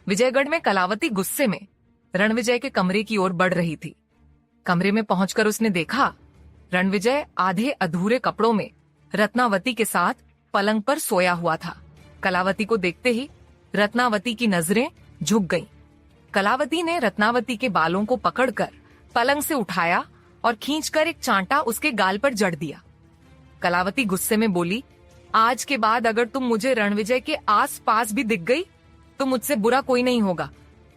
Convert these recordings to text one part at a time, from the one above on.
विजयगढ़ में कलावती गुस्से में रणविजय के कमरे की ओर बढ़ रही थी। कमरे में पहुंचकर उसने देखा रणविजय आधे अधूरे कपड़ों में रत्नावती के साथ पलंग पर सोया हुआ था। कलावती को देखते ही रत्नावती की नजरें झुक गईं। कलावती ने रत्नावती के बालों को पकड़कर पलंग से उठाया और खींचकर एक चांटा उसके गाल पर जड़ दिया। कलावती गुस्से में बोली, आज के बाद अगर तुम मुझे रणविजय के आस पास भी दिख गई तो मुझसे बुरा कोई नहीं होगा,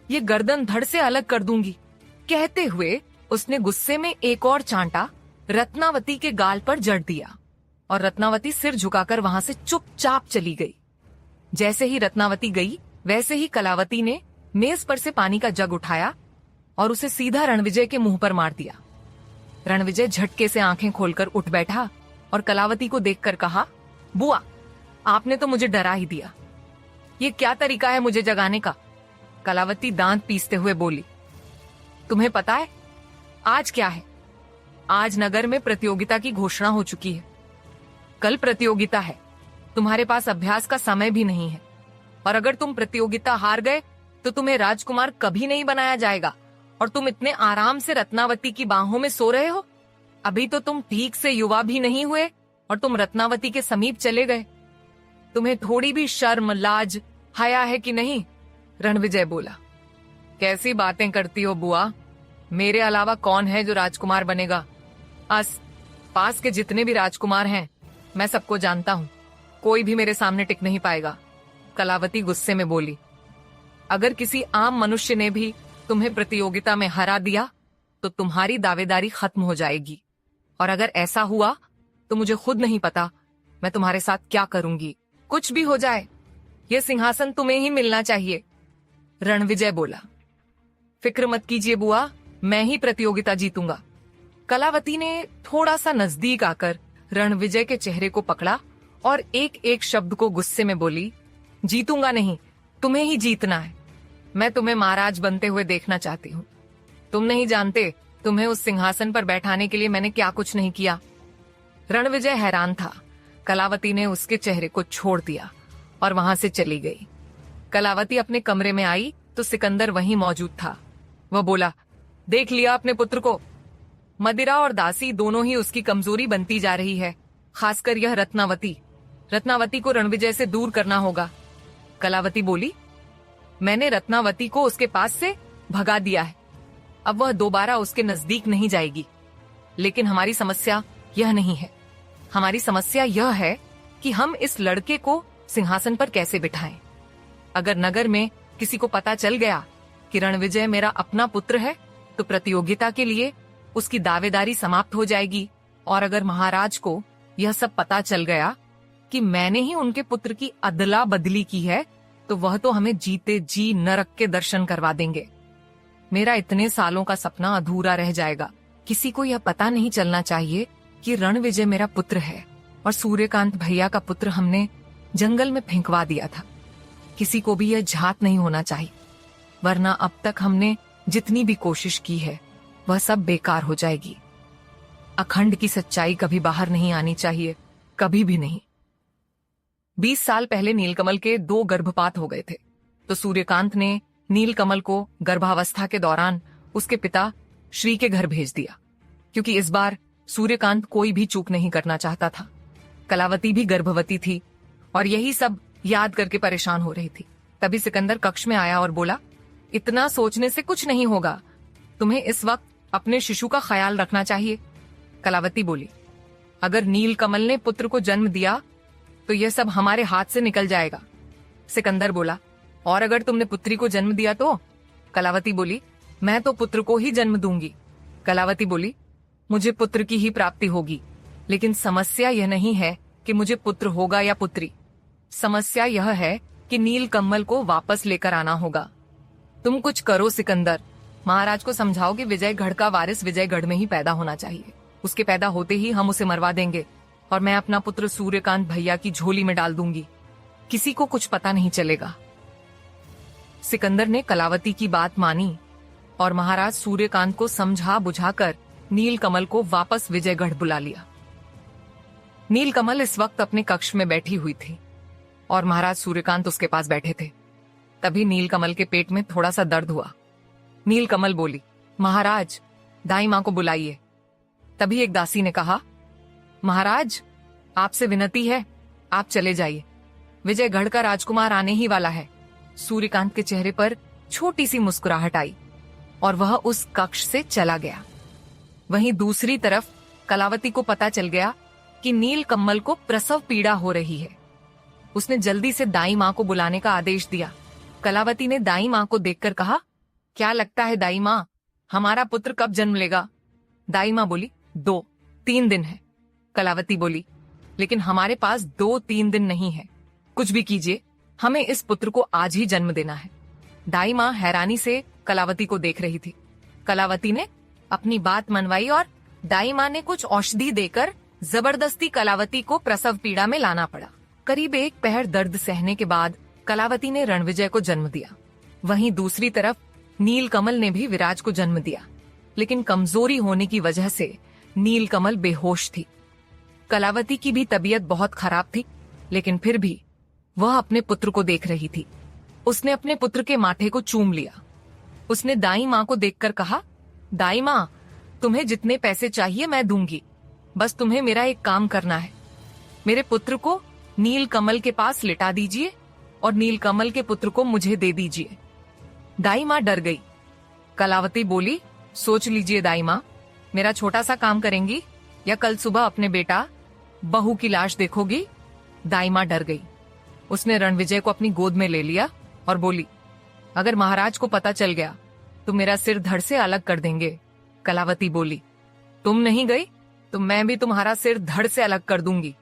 ये गर्दन धड़ से अलग कर दूंगी। कहते हुए उसने गुस्से में एक और चांटा रत्नावती के गाल पर जड़ दिया और रत्नावती सिर झुकाकर वहां से चुपचाप चली गई। जैसे ही रत्नावती गई वैसे ही कलावती ने मेज पर से पानी का जग उठाया और उसे सीधा रणविजय के मुंह पर मार दिया। रणविजय झटके से आंखें खोलकर उठ बैठा और कलावती को देखकर कहा, बुआ, आपने तो मुझे डरा ही दिया। ये क्या तरीका है मुझे जगाने का? कलावती दांत पीसते हुए बोली, तुम्हें पता है आज क्या है? आज नगर में प्रतियोगिता की घोषणा हो चुकी है। कल प्रतियोगिता है, तुम्हारे पास अभ्यास का समय भी नहीं है और अगर तुम प्रतियोगिता हार गए तो तुम्हें राजकुमार कभी नहीं बनाया जाएगा और तुम इतने आराम से रत्नावती की बाहों में सो रहे हो। अभी तो तुम ठीक से युवा भी नहीं हुए और तुम रत्नावती के समीप चले गए। तुम्हें थोड़ी भी शर्म, लाज, हया है कि नहीं? रणविजय बोला, कैसी बातें करती हो बुआ, मेरे अलावा कौन है जो राजकुमार बनेगा? आस पास के जितने भी राजकुमार हैं मैं सबको जानता हूं, कोई भी मेरे सामने टिक नहीं पाएगा। कलावती गुस्से में बोली, अगर किसी आम मनुष्य ने भी तुम्हें प्रतियोगिता में हरा दिया तो तुम्हारी दावेदारी खत्म हो जाएगी और अगर ऐसा हुआ तो मुझे खुद नहीं पता मैं तुम्हारे साथ क्या करूंगी। कुछ भी हो जाए, यह सिंहासन तुम्हें ही मिलना चाहिए। रणविजय बोला, फिक्र मत कीजिए बुआ, मैं ही प्रतियोगिता जीतूंगा। कलावती ने थोड़ा सा नजदीक आकर रणविजय के चेहरे को पकड़ा और एक एक शब्द को गुस्से में बोली, जीतूंगा नहीं, तुम्हें ही जीतना है। मैं तुम्हें महाराज बनते हुए देखना चाहती हूँ। तुम नहीं जानते तुम्हें उस सिंहासन पर बैठाने के लिए मैंने क्या कुछ नहीं किया। रणविजय हैरान था। कलावती ने उसके चेहरे को छोड़ दिया और वहां से चली गई। कलावती अपने कमरे में आई तो सिकंदर वहीं मौजूद था। वह बोला, देख लिया अपने पुत्र को? मदिरा और दासी दोनों ही उसकी कमजोरी बनती जा रही है, खासकर यह रत्नावती। रत्नावती को रणविजय से दूर करना होगा। कलावती बोली, मैंने रत्नावती को उसके पास से भगा दिया है, अब वह दोबारा उसके नजदीक नहीं जाएगी। लेकिन हमारी समस्या यह नहीं है। हमारी समस्या यह है कि हम इस लड़के को सिंहासन पर कैसे बिठाएं। अगर नगर में किसी को पता चल गया कि रणविजय मेरा अपना पुत्र है तो प्रतियोगिता के लिए उसकी दावेदारी समाप्त हो जाएगी और अगर महाराज को यह सब पता चल गया कि मैंने ही उनके पुत्र की अदला बदली की है तो वह तो हमें जीते जी नरक के दर्शन करवा देंगे। मेरा इतने सालों का सपना अधूरा रह जाएगा। किसी को यह पता नहीं चलना चाहिए कि रणविजय मेरा पुत्र है और सूर्यकांत भैया का पुत्र हमने जंगल में फेंकवा दिया था। किसी को भी यह झात नहीं होना चाहिए, वरना अब तक हमने जितनी भी कोशिश की है वह सब बेकार हो जाएगी। अखंड की सच्चाई कभी बाहर नहीं आनी चाहिए, कभी भी नहीं। 20 साल पहले नीलकमल के 2 गर्भपात हो गए थे तो सूर्यकांत ने नीलकमल को गर्भावस्था के दौरान उसके पिता श्री के घर भेज दिया, क्योंकि इस बार सूर्यकांत कोई भी चूक नहीं करना चाहता था। कलावती भी गर्भवती थी और यही सब याद करके परेशान हो रही थी। तभी सिकंदर कक्ष में आया और बोला, इतना सोचने से कुछ नहीं होगा, तुम्हें इस वक्त अपने शिशु का ख्याल रखना चाहिए। कलावती बोली, अगर नीलकमल ने पुत्र को जन्म दिया तो यह सब हमारे हाथ से निकल जाएगा। सिकंदर बोला, और अगर तुमने पुत्री को जन्म दिया तो? कलावती बोली, मैं तो पुत्र को ही जन्म दूंगी। कलावती बोली, मुझे पुत्र की ही प्राप्ति होगी, लेकिन समस्या यह नहीं है कि मुझे पुत्र होगा या पुत्री। समस्या यह है कि नीलकमल को वापस लेकर आना होगा। तुम कुछ करो सिकंदर, महाराज को समझाओ कि विजयगढ़ का वारिस विजयगढ़ में ही पैदा होना चाहिए। उसके पैदा होते ही हम उसे मरवा देंगे और मैं अपना पुत्र सूर्यकांत भैया की झोली में डाल दूंगी। किसी को कुछ पता नहीं चलेगा। सिकंदर ने कलावती की बात मानी और महाराज सूर्यकांत को समझा बुझाकर नीलकमल को वापस विजयगढ़ बुला लिया। नीलकमल इस वक्त अपने कक्ष में बैठी हुई थी और महाराज सूर्यकांत उसके पास बैठे थे। तभी नीलकमल के पेट में थोड़ा सा दर्द हुआ। नीलकमल बोली, महाराज, दाई माँ को बुलाइए। तभी एक दासी ने कहा, महाराज, आपसे विनती है, आप चले जाइए। विजयगढ़ का राजकुमार आने ही वाला है। सूर्यकांत के चेहरे पर छोटी सी मुस्कुराहट आई और वह उस कक्ष से चला गया। वहीं दूसरी तरफ कलावती को पता चल गया कि नीलकमल को प्रसव पीड़ा हो रही है। उसने जल्दी से दाई माँ को बुलाने का आदेश दिया। कलावती ने दाई माँ को देखकर कहा, क्या लगता है दाई माँ, हमारा पुत्र कब जन्म लेगा? दाई माँ बोली, 2-3 दिन है। कलावती बोली, लेकिन हमारे पास 2-3 दिन नहीं है। कुछ भी कीजिए, हमें इस पुत्र को आज ही जन्म देना है। दाई माँ हैरानी से कलावती को देख रही थी। कलावती ने अपनी बात मनवाई और दाई माँ ने कुछ औषधि देकर जबरदस्ती कलावती को प्रसव पीड़ा में लाना पड़ा। करीब 1 पहर दर्द सहने के बाद कलावती ने रणविजय को जन्म दिया। वहीं दूसरी तरफ नीलकमल ने भी विराज को जन्म दिया, लेकिन कमजोरी होने की वजह से नीलकमल बेहोश थी। कलावती की भी तबीयत बहुत खराब थी, लेकिन फिर भी वह अपने पुत्र को देख रही थी। उसने अपने पुत्र के माथे को चूम लिया। उसने दाई माँ को देखकर कहा, दाई माँ, तुम्हें जितने पैसे चाहिए मैं दूंगी, बस तुम्हें मेरा एक काम करना है। मेरे पुत्र को नीलकमल के पास लिटा दीजिए और नीलकमल के पुत्र को मुझे दे दीजिए। दाई माँ डर गई। कलावती बोली, सोच लीजिए दाई माँ, मेरा छोटा सा काम करेंगी या कल सुबह अपने बेटा बहू की लाश देखोगी? दाई माँ डर गई। उसने रणविजय को अपनी गोद में ले लिया और बोली, अगर महाराज को पता चल गया तो मेरा सिर धड़ से अलग कर देंगे। कलावती बोली, तुम नहीं गई तो मैं भी तुम्हारा सिर धड़ से अलग कर दूंगी।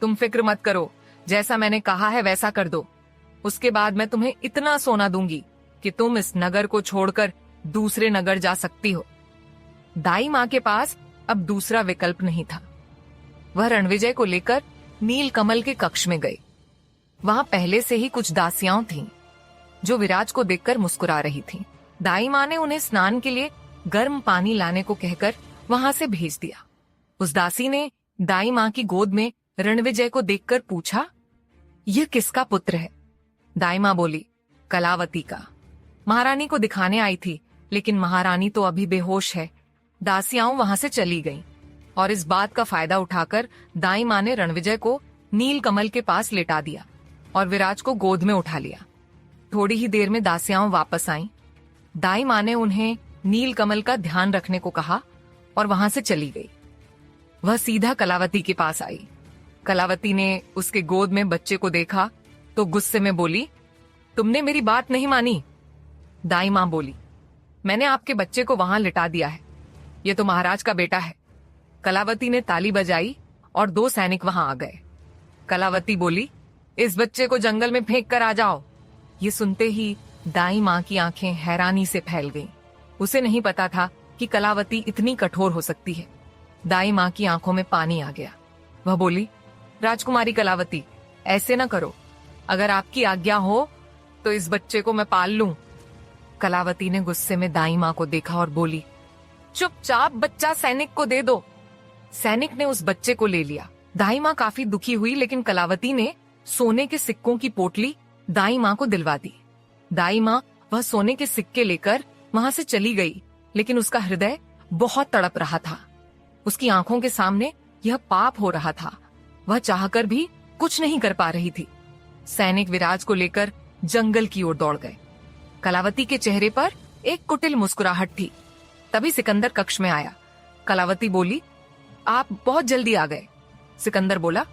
तुम फिक्र मत करो, जैसा मैंने कहा है वैसा कर दो। उसके बाद मैं तुम्हें इतना सोना दूंगी कि तुम इस नगर को छोड़कर दूसरे नगर जा सकती हो। दाई माँ के पास अब दूसरा विकल्प नहीं था। वह रणविजय को लेकर नीलकमल के कक्ष में गई। वहां पहले से ही कुछ दासियां थीं, जो विराज को देखकर मुस्कुरा रही थीं। दाई माँ ने उन्हें स्नान के लिए गर्म पानी लाने को कहकर वहां से भेज दिया। उस दासी ने दाई माँ की गोद में रणविजय को देखकर पूछा, यह किसका पुत्र है? दाई माँ बोली, कलावती का। महारानी को दिखाने आई थी, लेकिन महारानी तो अभी बेहोश है। दासियां वहां से चली गईं और इस बात का फायदा उठाकर दाई माँ ने रणविजय को नीलकमल के पास लेटा दिया और विराज को गोद में उठा लिया। थोड़ी ही देर में दासियां वापस आईं। दाई माँ ने उन्हें नीलकमल का ध्यान रखने को कहा और वहां से चली गई। वह सीधा कलावती के पास आई। कलावती ने उसके गोद में बच्चे को देखा तो गुस्से में बोली, तुमने मेरी बात नहीं मानी। दाई माँ बोली, मैंने आपके बच्चे को वहां लिटा दिया है, ये तो महाराज का बेटा है। कलावती ने ताली बजाई और 2 सैनिक वहां आ गए। कलावती बोली, इस बच्चे को जंगल में फेंक कर आ जाओ। ये सुनते ही दाई माँ की आंखें हैरानी से फैल गईं। उसे नहीं पता था कि कलावती इतनी कठोर हो सकती है। दाई माँ की आंखों में पानी आ गया। वह बोली, राजकुमारी कलावती, ऐसे न करो। अगर आपकी आज्ञा हो तो इस बच्चे को मैं पाल लूं। कलावती ने गुस्से में दाई माँ को देखा और बोली, चुपचाप बच्चा सैनिक को दे दो। सैनिक ने उस बच्चे को ले लिया। दाई माँ काफी दुखी हुई, लेकिन कलावती ने सोने के सिक्कों की पोटली दाई माँ को दिलवा दी। दाई माँ वह सोने के सिक्के लेकर वहां से चली गई, लेकिन उसका हृदय बहुत तड़प रहा था। उसकी आंखों के सामने यह पाप हो रहा था। वह चाहकर भी कुछ नहीं कर पा रही थी। सैनिक विराज को लेकर जंगल की ओर दौड़ गए। कलावती के चेहरे पर एक कुटिल मुस्कुराहट थी। तभी सिकंदर कक्ष में आया। कलावती बोली, आप बहुत जल्दी आ गए। सिकंदर बोला,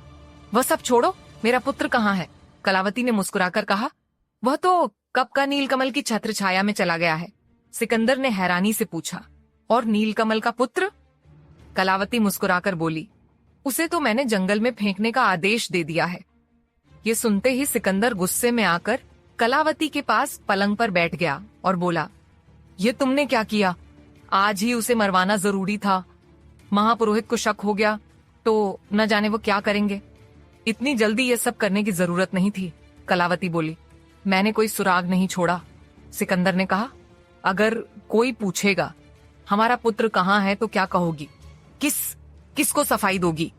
वह सब छोड़ो, मेरा पुत्र कहाँ है? कलावती ने मुस्कुराकर कहा, वह तो कब का नीलकमल की छत्र छाया में चला गया है। सिकंदर ने हैरानी से पूछा, और नीलकमल का पुत्र? कलावती मुस्कुराकर बोली, उसे तो मैंने जंगल में फेंकने का आदेश दे दिया है। ये सुनते ही सिकंदर गुस्से में आकर कलावती के पास पलंग पर बैठ गया और बोला, ये तुमने क्या किया? आज ही उसे मरवाना जरूरी था। महापुरोहित को शक हो गया तो न जाने वो क्या करेंगे। इतनी जल्दी ये सब करने की जरूरत नहीं थी। कलावती बोली, मैंने कोई सुराग नहीं छोड़ा। सिकंदर ने कहा, अगर कोई पूछेगा हमारा पुत्र कहाँ है तो क्या कहोगी? किसको सफाई दोगी?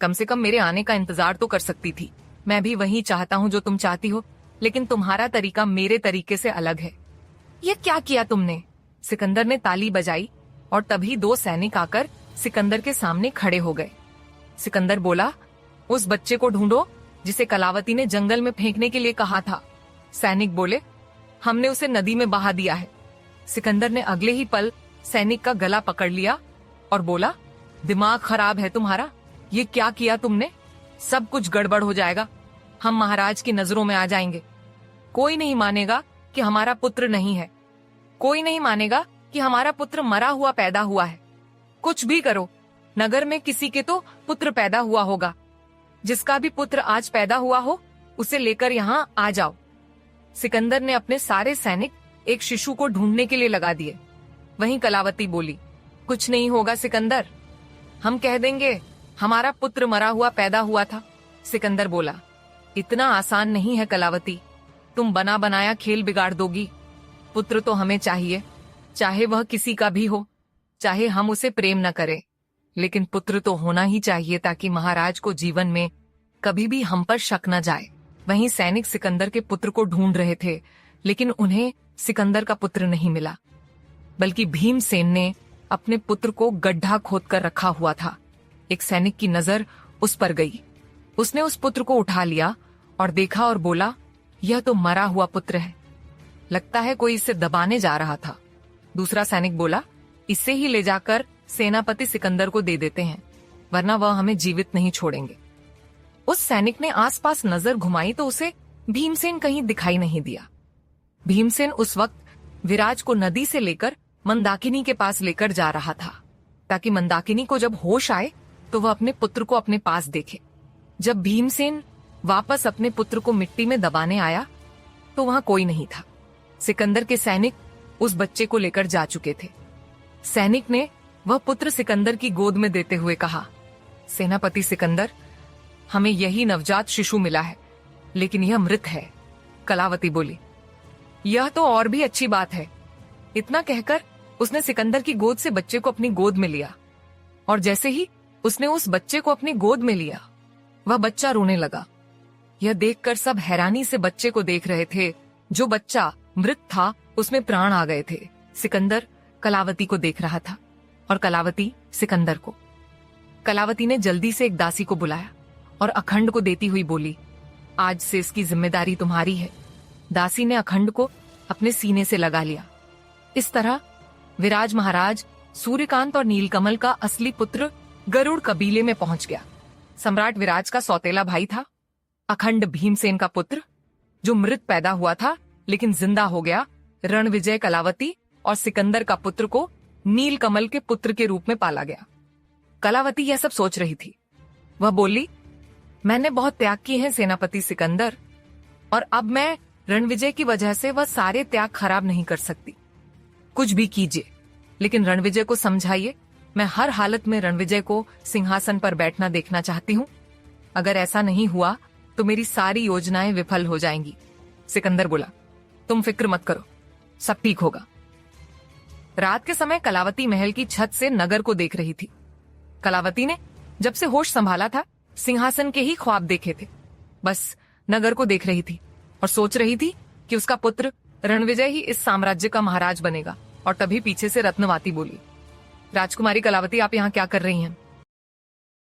कम से कम मेरे आने का इंतजार तो कर सकती थी। मैं भी वही चाहता हूँ जो तुम चाहती हो। लेकिन तुम्हारा तरीका मेरे तरीके से अलग है। ये क्या किया तुमने? सिकंदर ने ताली बजाई और तभी 2 सैनिक आकर सिकंदर के सामने खड़े हो गए। सिकंदर बोला, उस बच्चे को ढूंढो जिसे कलावती ने जंगल में फेंकने के लिए कहा था। सैनिक बोले, हमने उसे नदी में बहा दिया है। सिकंदर ने अगले ही पल सैनिक का गला पकड़ लिया और बोला, दिमाग खराब है तुम्हारा? ये क्या किया तुमने? सब कुछ गड़बड़ हो जाएगा, हम महाराज की नजरों में आ जाएंगे। कोई नहीं मानेगा कि हमारा पुत्र नहीं है, कोई नहीं मानेगा कि हमारा पुत्र मरा हुआ पैदा हुआ है। कुछ भी करो, नगर में किसी के तो पुत्र पैदा हुआ होगा। जिसका भी पुत्र आज पैदा हुआ हो उसे लेकर यहाँ आ जाओ। सिकंदर ने अपने सारे सैनिक एक शिशु को ढूंढने के लिए लगा दिए। वहीं कलावती बोली, कुछ नहीं होगा सिकंदर, हम कह देंगे हमारा पुत्र मरा हुआ पैदा हुआ था। सिकंदर बोला, इतना आसान नहीं है कलावती, तुम बना बनाया खेल बिगाड़ दोगी। पुत्र तो हमें चाहिए, चाहे वह किसी का भी हो, चाहे हम उसे प्रेम न करें, लेकिन पुत्र तो होना ही चाहिए ताकि महाराज को जीवन में कभी भी हम पर शक न जाए। वहीं सैनिक सिकंदर के पुत्र को ढूंढ रहे थे, लेकिन उन्हें सिकंदर का पुत्र नहीं मिला, बल्कि भीमसेन ने अपने पुत्र को गड्ढा खोदकर रखा हुआ था। एक सैनिक की नजर उस पर गई। उसने उस पुत्र को उठा लिया और देखा और बोला, यह तो मरा हुआ पुत्र है, लगता है कोई इसे दबाने जा रहा था। दूसरा सैनिक बोला, इसे ही ले जाकर सेनापति सिकंदर को दे देते हैं, वरना वह हमें जीवित नहीं छोड़ेंगे। उस सैनिक ने आसपास नजर घुमाई तो उसे भीमसेन कहीं दिखाई नहीं दिया। भीमसेन उस वक्त विराज को नदी से लेकर मंदाकिनी के पास लेकर जा रहा था, ताकि मंदाकिनी को जब होश आए तो वह अपने पुत्र को अपने पास देखे। जब भीमसेन वापस अपने पुत्र को मिट्टी में दबाने आया तो वहां कोई नहीं था। सिकंदर के सैनिक उस बच्चे को लेकर जा चुके थे। सैनिक ने वह पुत्र सिकंदर की गोद में देते हुए कहा, सेनापति सिकंदर, हमें यही नवजात शिशु मिला है, लेकिन यह मृत है। कलावती बोली, यह तो और भी अच्छी बात है। इतना कहकर उसने सिकंदर की गोद से बच्चे को अपनी गोद में लिया, और जैसे ही उसने उस बच्चे को अपनी गोद में लिया, वह बच्चा रोने लगा। यह देखकर सब हैरानी से बच्चे को देख रहे थे। जो बच्चा मृत था उसमें प्राण आ गए थे। सिकंदर कलावती को देख रहा था और कलावती सिकंदर को। कलावती ने जल्दी से एक दासी को बुलाया और अखंड को देती हुई बोली, आज से इसकी जिम्मेदारी तुम्हारी है। दासी ने अखंड को अपने सीने से लगा लिया। इस तरह विराज महाराज सूर्यकांत और नीलकमल का असली पुत्र गरुड़ कबीले में पहुंच गया। सम्राट विराज का सौतेला भाई था। अखंड भीमसेन का पुत्र, जो मृत पैदा हुआ था लेकिन जिंदा हो गया, रणविजय कलावती और सिकंदर का पुत्र को नीलकमल के पुत्र के रूप में पाला गया। कलावती यह सब सोच रही थी। वह बोली, मैंने बहुत त्याग किए हैं सेनापति सिकंदर, और अब मैं रणविजय की वजह से वह सारे त्याग खराब नहीं कर सकती। कुछ भी कीजिए, लेकिन रणविजय को समझाइए, मैं हर हालत में रणविजय को सिंहासन पर बैठना देखना चाहती हूँ। अगर ऐसा नहीं हुआ तो मेरी सारी योजनाएं विफल हो जाएंगी। सिकंदर बोला, तुम फिक्र मत करो, सब ठीक होगा। रात के समय कलावती महल की छत से नगर को देख रही थी। कलावती ने जब से होश संभाला था सिंहासन के ही ख्वाब देखे थे। बस नगर को देख रही थी और सोच रही थी कि उसका पुत्र रणविजय ही इस साम्राज्य का महाराज बनेगा। और तभी पीछे से रत्नवाती बोली, राजकुमारी कलावती, आप यहाँ क्या कर रही हैं?